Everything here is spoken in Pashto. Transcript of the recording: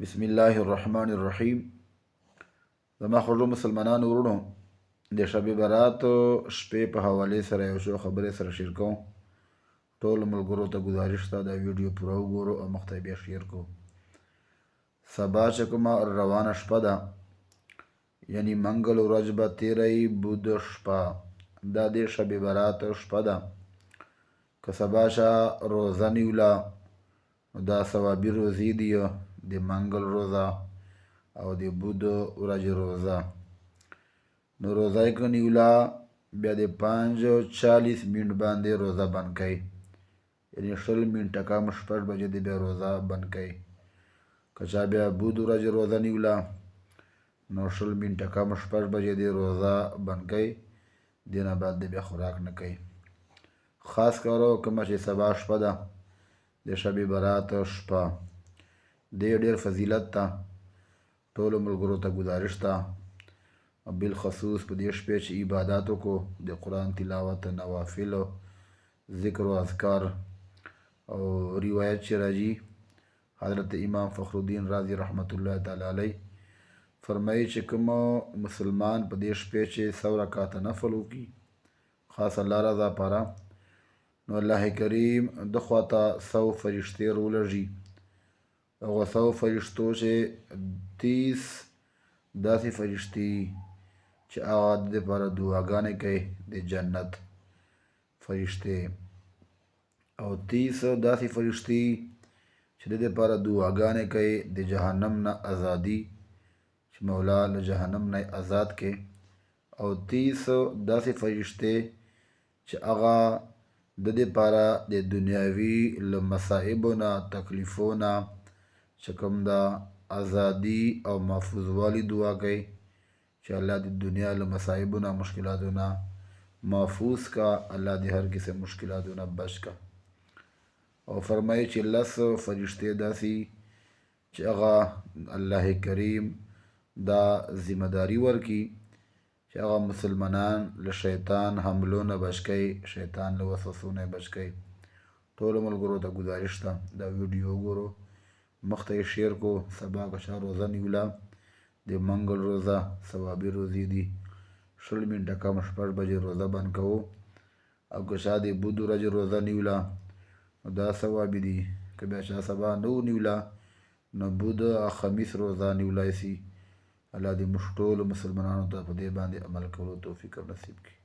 بسم الله الرحمن الرحیم. زما خوږو مسلمانانو ورونو، د شب برات شپې په حوالې سره یو څو خبرې سره شیر کوم. ټولو ملګرو ته ګزارش ته دا ویډیو پوره وګورو او مخ ته بیا شیر کو. سبا چې کومه روانه شپه ده، یعنی منګل ورځ به تیری بود شپه، دا د شب برات شپه ده. که سبا شه روزه نیوله دا ثوابي روزې دي، د منګل روزه او د بود ورځې روزه. نو روزه یې که نیوله بیا د 5:40 منټ باندې روزه بند کړئ، یعنی 20 منټه کم 6 بجې د بیا روزه بند کړئ. که چا بیا بود ورځې روزه نیوله نو 20 منټه کم 6 بجې د روزه بند کړئ، دې نه بعد د بیا خوراک نه کوئ. خاص کارو کومه چې سبا شپه ده د شب برات شپه، ډېر فضیلت ته. ټولو ملګرو ته ګزارش ته، بالخصوص په دې شپې چې عبادات وکړو، د قرآن تلاوت، نوافل، ذکر و اذکار. او روایت چې راځي، حضرت امام فخر الدین رازي رحمت الله تعالی علیه فرمایي چې کوم مسلمان په دې شپې چې 100 رکعاته نفل وکړي خاص الله رضا پاره، نو الله کریم د خواته 100 فرشتې رولږي. هغه 100 فرشتو چې 30 داسې فرشتې چې هغه د لپاره دعاګانې کوي د جنت فرشتې، او 30 داسې فرشتې چې د لپاره دعاګانې کوي د جهنم نه ازادي، چې مولا له جهنم نه آزاد کړي. او 30 داسې فرشتې چې هغه د لپاره د دنیاوي له مصائبو نه، تکلیفو نه چې کوم دا ازادي او محفوظ والی دعا کوي چې الله د دنیا له مصائبو نه، مشکلاتو نه محفوظ کا، الله د هر قسم مشکلاتو نه بچ کا. او فرمایي چې 10 فرشتې داسې چې هغه الله کریم دا ذمہ داری ورکي چې هغه مسلمانان له شیطان حملو نه بچ کوي، شیطان له وسوسو نه بچ کوي. ټولو ملګرو ته ګزارش ته دا ویډیو وګورو، مخ ته یې شیر کو. سبا که چا روزه نیوله د منګل روزه ثوابي روزې دي، 20 منټه کم 6 بجې روزه بند کوو. او که چا د بود ورځې روزه نیوله نو دا ثوابي دي. که بیا چا سبا نه نیوله نو بود خمیس روزه نیولی سي. الله دې موږ ټولو مسلمانانو ته په دې باندې عمل کولو توفیق او نصیب کړي.